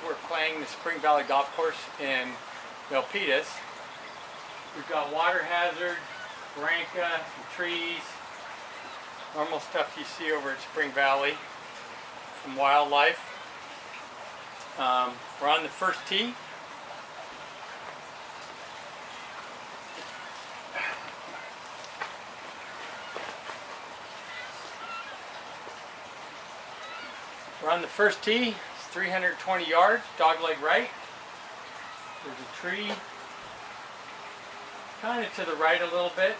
we're playing the Spring Valley Golf Course in Milpitas. We've got water hazard, barranca, some trees, normal stuff you see over at Spring Valley, some wildlife. We're on the first tee. We're on the first tee. It's 320 yards, dogleg right. There's a tree kind of to the right a little bit.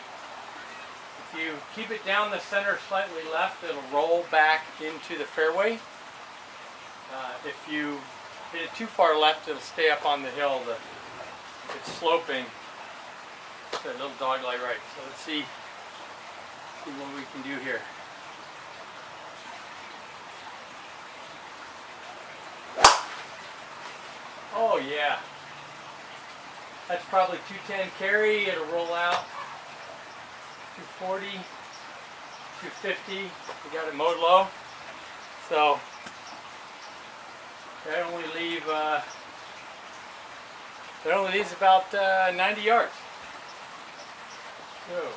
If you keep it down the center slightly left, it'll roll back into the fairway. If you hit it too far left, it'll stay up on the hill. It's sloping. It's a little dogleg right. So let's see what we can do here. Oh yeah, that's probably 210 carry. It'll roll out 240, 250. We got it mowed low, so that only leaves about 90 yards. So.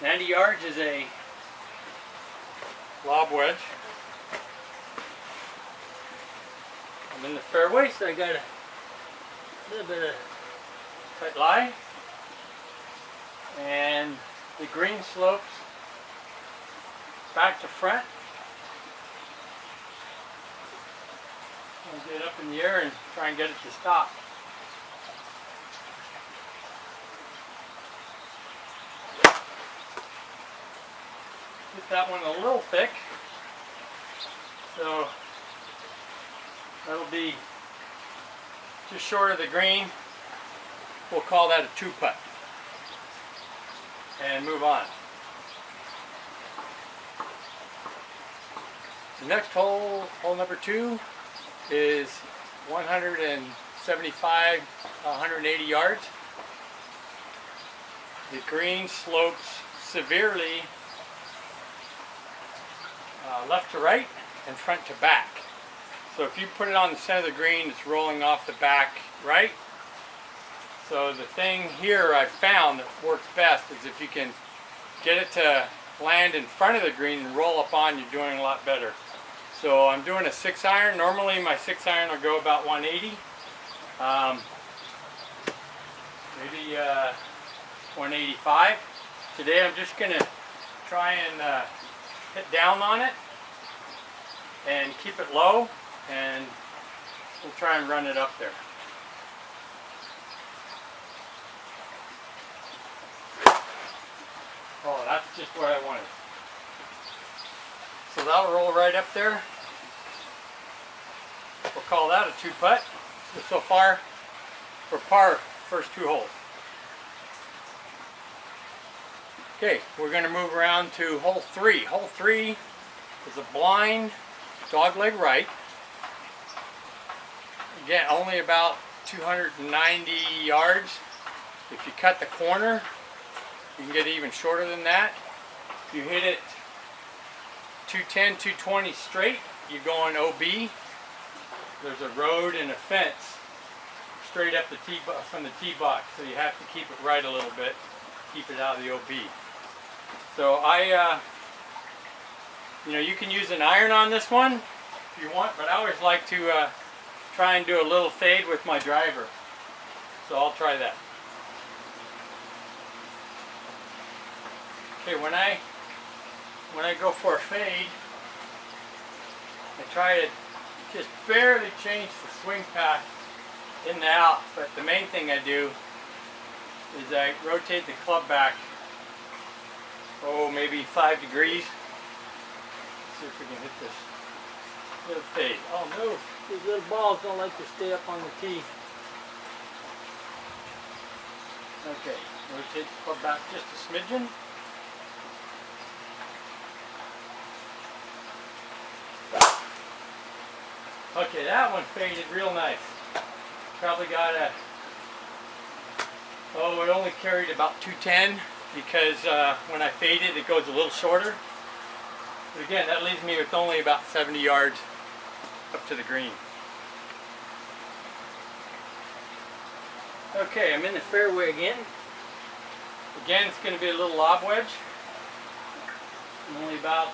90 yards is a lob wedge. I'm in the fairway, so I got a little bit of tight lie. And the green slopes back to front. I'll get it up in the air and try and get it to stop. Get that one a little thick, so that'll be just short of the green. We'll call that a 2-putt and move on. The next hole, hole number 2, is 175, 180 yards. The green slopes severely left to right and front to back. So if you put it on the center of the green, it's rolling off the back right. So the thing here I found that works best is if you can get it to land in front of the green and roll up on, you're doing a lot better. So I'm doing a 6-iron. Normally my 6-iron will go about 180. Maybe 185. Today I'm just going to try and hit down on it and keep it low, and we'll try and run it up there. Oh, that's just what I wanted. So that'll roll right up there. We'll call that a 2-putt. So far, for par, first 2 holes. Okay, we're going to move around to hole 3. Hole 3 is a blind dogleg right. Again, only about 290 yards. If you cut the corner, you can get even shorter than that. If you hit it 210, 220 straight, you're going OB. There's a road and a fence straight up the tee from the tee box, so you have to keep it right a little bit, keep it out of the OB. So you can use an iron on this one if you want, but I always like to try and do a little fade with my driver. So I'll try that. Okay, when I go for a fade, I try to just barely change the swing path in and out, but the main thing I do is I rotate the club back, maybe 5 degrees. Let's see if we can hit this little fade. Oh no, these little balls don't like to stay up on the tee. Okay, rotate the club back just a smidgen. Okay, that one faded real nice. Probably got it only carried about 210. because when I fade it, it goes a little shorter. But again, that leaves me with only about 70 yards up to the green. Okay, I'm in the fairway again. Again, it's going to be a little lob wedge. I'm only about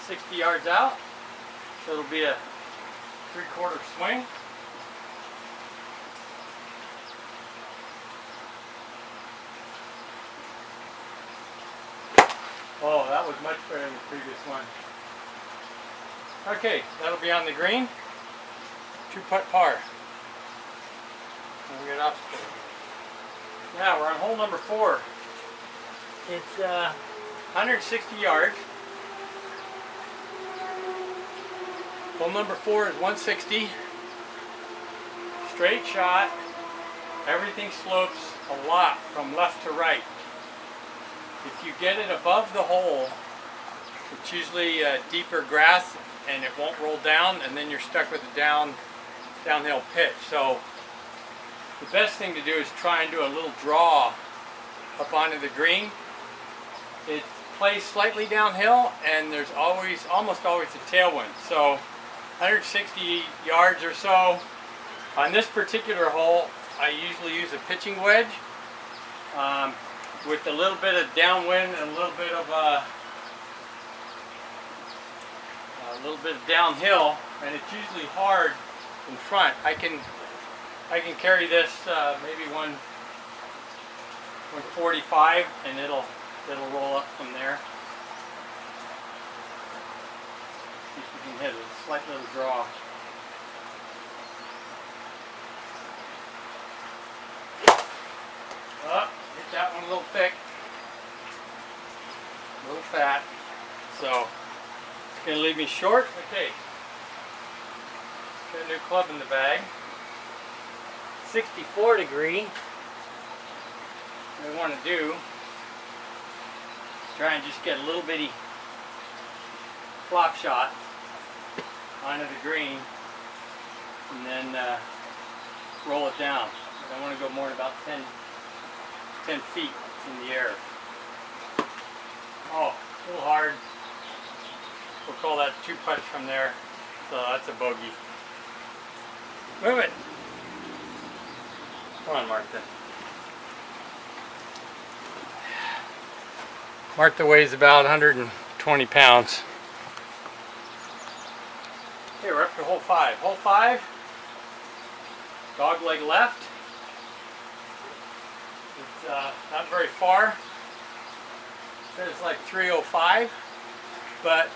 60 yards out, so it'll be a 3/4 swing. Oh, that was much better than the previous one. Okay, that'll be on the green. 2-putt par. And we got obstacle. Now we're on hole number 4. It's 160 yards. Hole number 4 is 160. Straight shot. Everything slopes a lot from left to right. If you get it above the hole, it's usually deeper grass and it won't roll down, and then you're stuck with a downhill pitch. So the best thing to do is try and do a little draw up onto the green. It plays slightly downhill, and there's almost always a tailwind. So 160 yards or so. On this particular hole, I usually use a pitching wedge with a little bit of downwind and a little bit of downhill, and it's usually hard in front. I can carry this maybe 145, and it'll roll up from there. See if you can hit it. A slight little draw. Oh, hit that one a little thick, a little fat, so it's going to leave me short. Okay, got a new club in the bag. 64 degree. What I want to do is try and just get a little bitty flop shot onto the green, and then roll it down. I want to go more than about 10 feet in the air. Oh, a little hard. We'll call that 2-putt from there. So that's a bogey. Move it. Come on, Martha. Martha weighs about 120 pounds. Okay, we're up to hole 5. Hole 5, dog leg left. It's not very far. It says like 305, but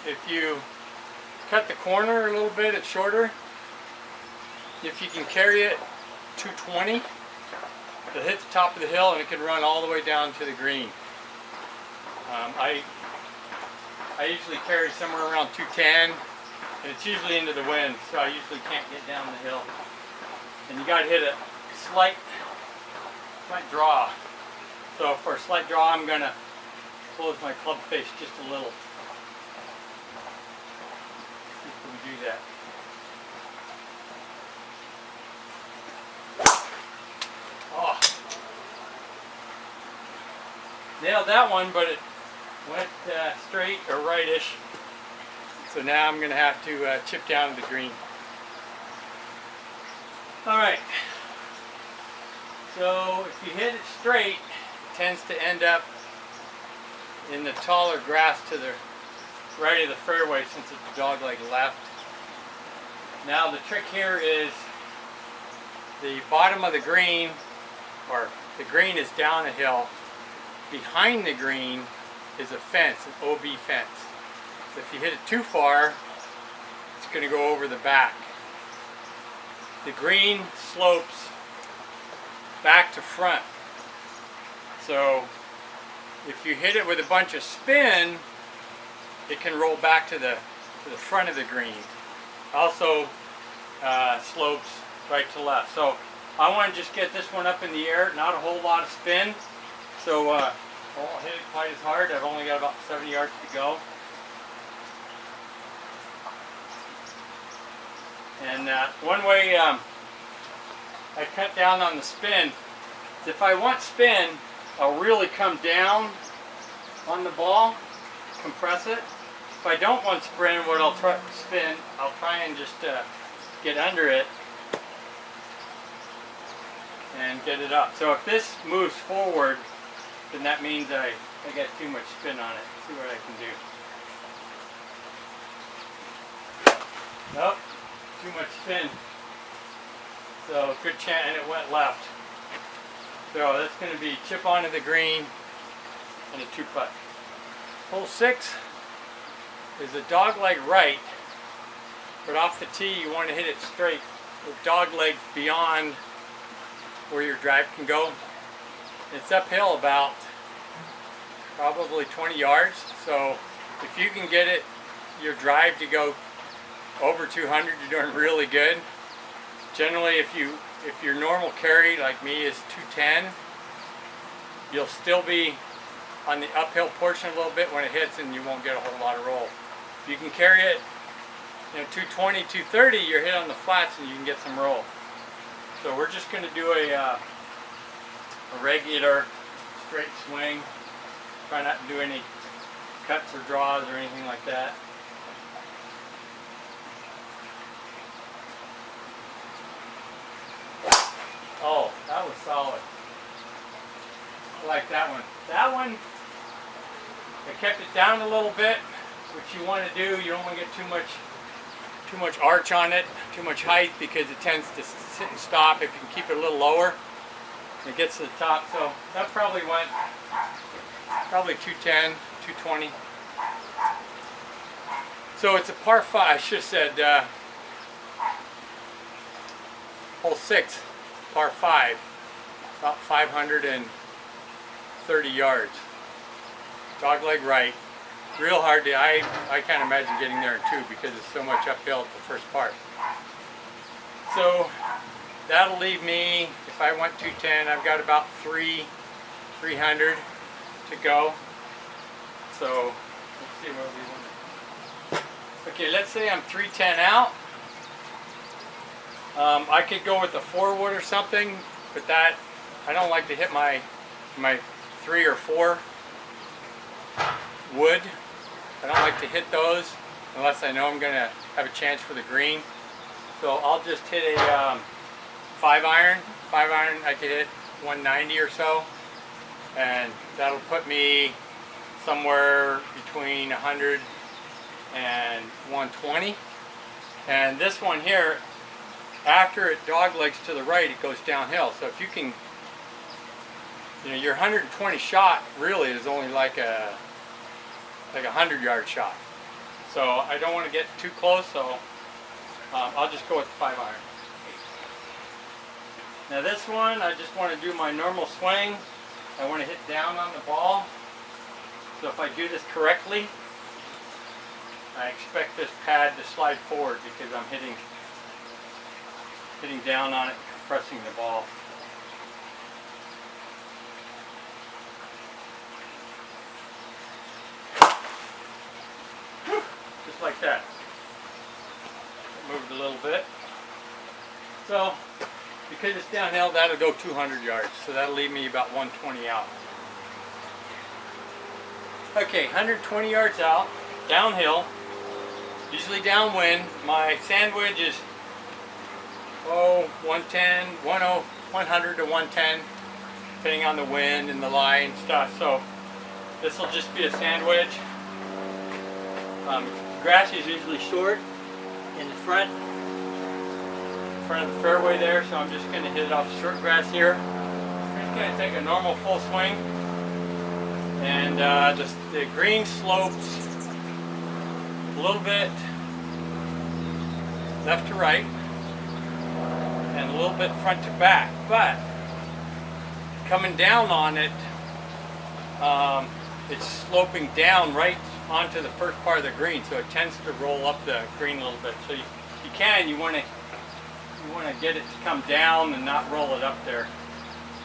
if you cut the corner a little bit, it's shorter. If you can carry it 220, it'll hit the top of the hill and it can run all the way down to the green. I usually carry somewhere around 210, and it's usually into the wind, so I usually can't get down the hill. And you got to hit a slight draw. So for a slight draw, I'm going to close my club face just a little. See if we can do that. Oh. Nailed that one, but it went straight or rightish. So now I'm going to have to chip down to the green. Alright. So if you hit it straight, it tends to end up in the taller grass to the right of the fairway, since it's dog leg left. Now the trick here is the bottom of the green, or the green is down a hill. Behind the green is a fence, an OB fence. So if you hit it too far, it's going to go over the back. The green slopes back to front. So if you hit it with a bunch of spin, it can roll back to the front of the green. Also slopes right to left. So I want to just get this one up in the air, not a whole lot of spin. So I won't hit it quite as hard. I've only got about 70 yards to go. And one way I cut down on the spin So if I want spin, I'll really come down on the ball, compress it. If I don't want spin, I'll try and just get under it and get it up. So if this moves forward, then that means I got too much spin on it. Let's see what I can do. Nope, too much spin. So good chance, and it went left. So that's going to be chip onto the green and a 2-putt. Hole 6 is a dogleg right, but off the tee you want to hit it straight with dogleg beyond where your drive can go. It's uphill about probably 20 yards, so if you can get it, your drive to go over 200, you're doing really good. Generally, if your normal carry like me is 210, you'll still be on the uphill portion a little bit when it hits, and you won't get a whole lot of roll. If you can carry it, 220, 230, you're hit on the flats and you can get some roll. So we're just going to do a regular straight swing. Try not to do any cuts or draws or anything like that. Oh, that was solid. I like that one. That one, I kept it down a little bit, which you want to do. You don't want to get too much arch on it, too much height, because it tends to sit and stop. If you can keep it a little lower, it gets to the top. So that probably went 210, 220. So it's a par 5. I should have said hole 6, par 5, about 530 yards. Dogleg right. Real hard to, I can't imagine getting there in 2 because it's so much uphill at the first part. So that'll leave me, if I went 210, I've got about 300 to go. So let's see what we want. Okay, let's say I'm 310 out. I could go with a 4-wood or something, but that, I don't like to hit my 3 or 4 wood. I don't like to hit those unless I know I'm going to have a chance for the green. So I'll just hit a 5-iron. 5-iron, I could hit 190 or so, and that'll put me somewhere between 100 and 120. And this one here, after it doglegs to the right, it goes downhill. So if you can, your 120 shot really is only like a 100-yard shot. So I don't want to get too close, so I'll just go with the 5-iron. Now this one, I just want to do my normal swing. I want to hit down on the ball. So if I do this correctly, I expect this pad to slide forward because I'm hitting down on it, pressing the ball. Just like that. It moved a little bit. So, because it's downhill, that'll go 200 yards. So that'll leave me about 120 out. Okay, 120 yards out, downhill, usually downwind. My sandwich is 110, 100 to 110, depending on the wind and the lie and stuff. So this will just be a sandwich. Grass is usually short in the front of the fairway there, so I'm just going to hit it off short grass here. I'm just going to take a normal full swing, and just the green slopes a little bit left to right and a little bit front to back, but coming down on it, it's sloping down right onto the first part of the green, so it tends to roll up the green a little bit. So you want to get it to come down and not roll it up there.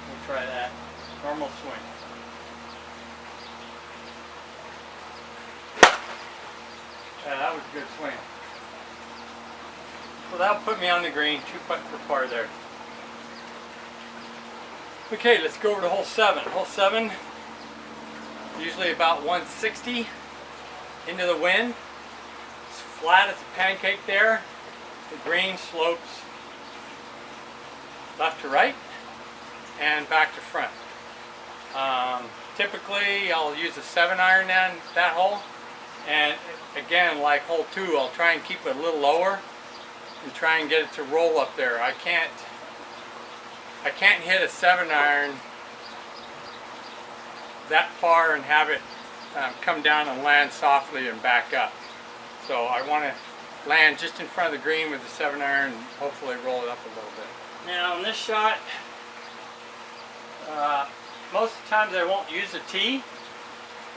We'll try that. Normal swing. Yeah, that was a good swing. So that'll put me on the green, 2 putt for par there. Okay, let's go over to hole 7. Hole 7, usually about 160 into the wind. It's flat as a pancake there. The green slopes left to right and back to front. Typically, I'll use a 7-iron on that hole. And again, like hole 2, I'll try and keep it a little lower and try and get it to roll up there. I can't hit a 7-iron that far and have it come down and land softly and back up. So I want to land just in front of the green with the 7-iron and hopefully roll it up a little bit. Now in this shot, most of the times I won't use a tee.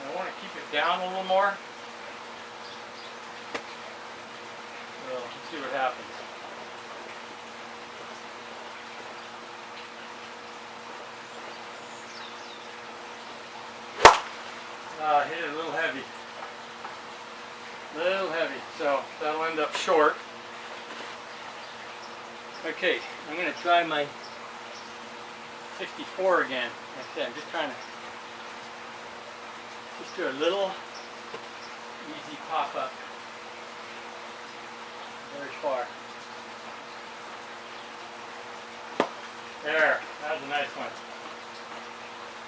I want to keep it down a little more. So let's see what happens. Hit it a little heavy. So that'll end up short. Okay, I'm going to try my 64 again. Like I said, I'm just trying to just do a little easy pop up. Very far. There, that was a nice one.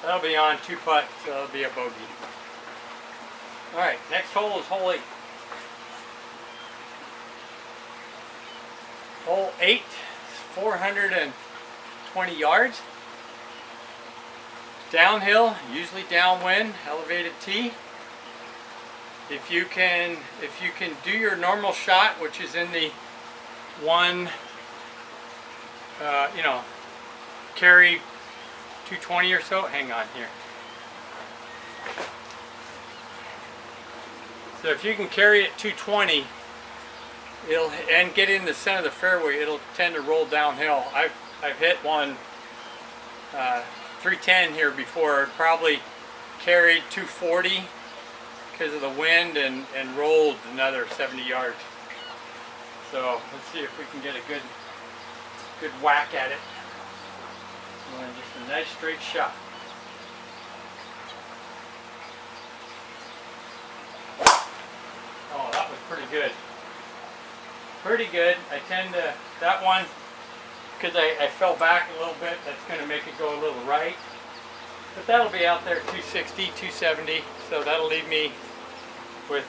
That'll be on 2 putt, so that'll be a bogey. Alright, next hole is hole 8. Hole 8 is 420 yards. Downhill, usually downwind, elevated tee. If you can do your normal shot, which is in the one, carry 220 or so. Hang on here. So if you can carry it 220, and get in the center of the fairway, it'll tend to roll downhill. I've hit one 310 here before. Probably carried 240 because of the wind and rolled another 70 yards. So let's see if we can get a good whack at it. And just a nice straight shot. Oh, that was pretty good. Pretty good. I tend to, that one, because I fell back a little bit, that's going to make it go a little right. But that'll be out there 260, 270, so that'll leave me with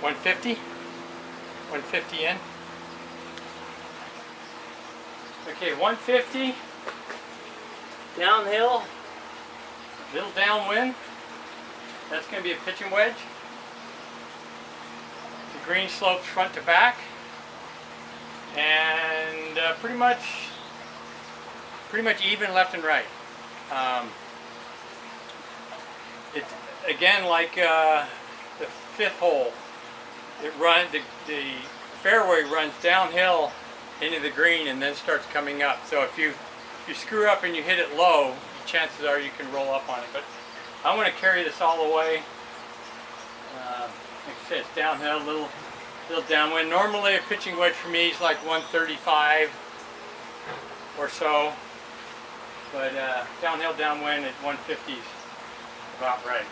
150 in. Okay, 150, downhill, little downwind. That's going to be a pitching wedge. The green slopes front to back, and pretty much even left and right. It again, like the 5th hole, the fairway runs downhill into the green and then starts coming up. So if you screw up and you hit it low, chances are you can roll up on it. But I'm going to carry this all the way. Like I said, it's downhill, little downwind. Normally a pitching wedge for me is like 135 or so, but downhill, downwind at 150 is about right.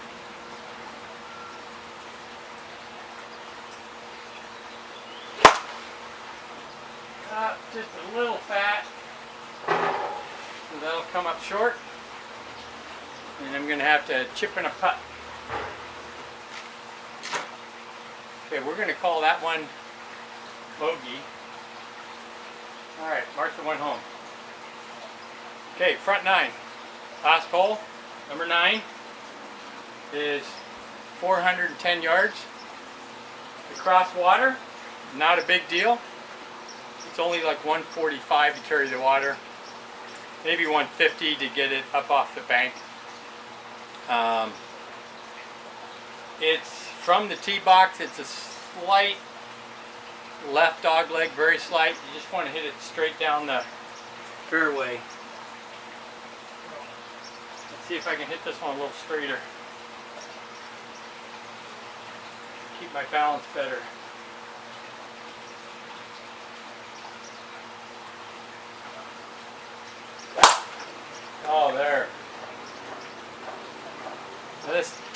Just a little fat, so that'll come up short, and I'm going to have to chip in a putt. Okay, we're going to call that one bogey. Alright, mark the one home. Okay, front 9. Last hole, number 9, is 410 yards. Across water, not a big deal. It's only like 145 to carry the water. Maybe 150 to get it up off the bank. It's from the tee box, it's a slight left dog leg, very slight. You just want to hit it straight down the fairway. Let's see if I can hit this one a little straighter. Keep my balance better.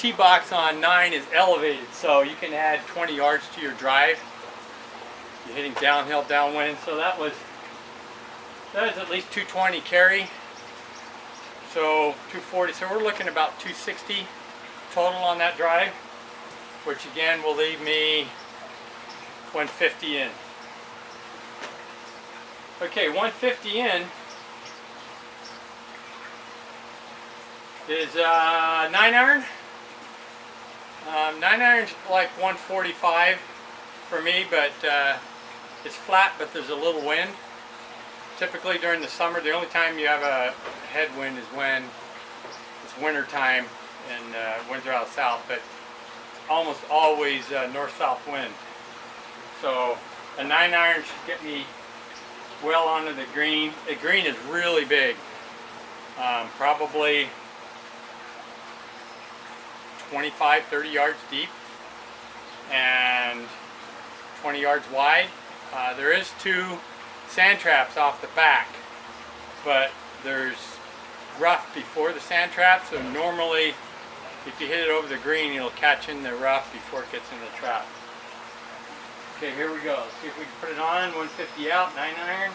tee box on 9 is elevated, so you can add 20 yards to your drive. You're hitting downhill, downwind, so that was at least 220 carry. So 240, so we're looking about 260 total on that drive, which again will leave me 150 in. Okay, 150 in is 9-iron. 9-iron's like 145 for me, but it's flat, but there's a little wind. Typically during the summer, the only time you have a headwind is when it's winter time and winds are out south, but almost always north-south wind. So a 9-iron should get me well onto the green. The green is really big, probably 25, 30 yards deep and 20 yards wide. There is 2 sand traps off the back, but there's rough before the sand trap, so normally if you hit it over the green, you'll catch in the rough before it gets in the trap. Okay, here we go. Let's see if we can put it on. 150 out, 9-iron.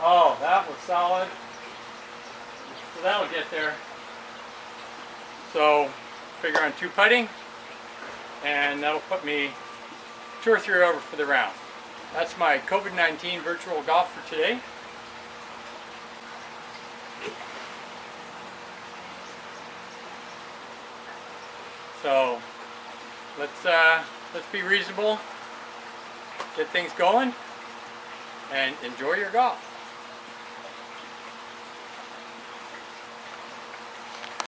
Oh, that was solid. So that'll get there. So figure on 2 putting, and that'll put me 2 or 3 over for the round. That's my COVID-19 virtual golf for today. So let's be reasonable, get things going, and enjoy your golf.